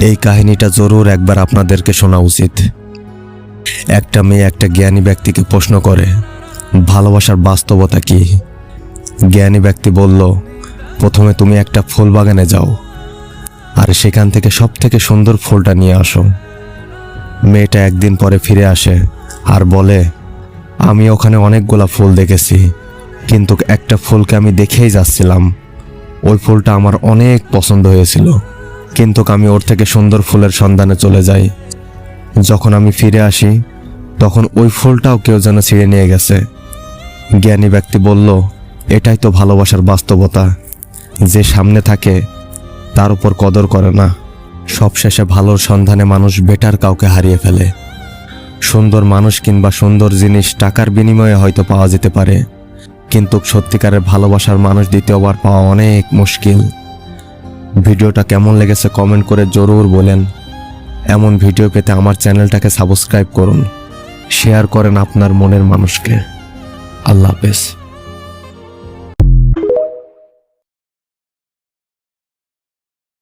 এই কাহিনীটা জরুর একবার আপনাদেরকে শোনা উচিত। একটা মেয়ে একটা জ্ঞানী ব্যক্তিকে প্রশ্ন করে, ভালোবাসার বাস্তবতা কি? জ্ঞানী ব্যক্তি বলল, প্রথমে তুমি একটা ফুল বাগানে যাও আর সেখান থেকে সবথেকে সুন্দর ফুলটা নিয়ে আসো। মেয়েটা একদিন পরে ফিরে আসে আর বলে, আমি ওখানে অনেকগুলা ফুল দেখেছি, কিন্তু একটা ফুলকে আমি দেখেই যাচ্ছিলাম। ওই ফুলটা আমার অনেক পছন্দ হয়েছিল, কিন্তু আমি ওর থেকে সুন্দর ফুলের সন্ধানে চলে যাই। যখন আমি ফিরে আসি তখন ওই ফুলটাও কেউ যেন ছিঁড়ে নিয়ে গেছে। জ্ঞানী ব্যক্তি বলল, এটাই তো ভালোবাসার বাস্তবতা। যে সামনে থাকে তার উপর কদর করে না। সবশেষে ভালোর সন্ধানে মানুষ বেটার কাউকে হারিয়ে ফেলে। সুন্দর মানুষ কিংবা সুন্দর জিনিস টাকার বিনিময়ে হয়তো পাওয়া যেতে পারে, কিন্তু সত্যিকারের ভালোবাসার মানুষ দ্বিতীয়বার পাওয়া অনেক মুশকিল। ভিডিওটা কেমন লেগেছে কমেন্ট করে জরুর বলেন। এমন ভিডিও পেতে আমার চ্যানেলটাকে সাবস্ক্রাইব করুন, শেয়ার করেন আপনার মনের মানুষকে। আল্লাহ হাফেজ।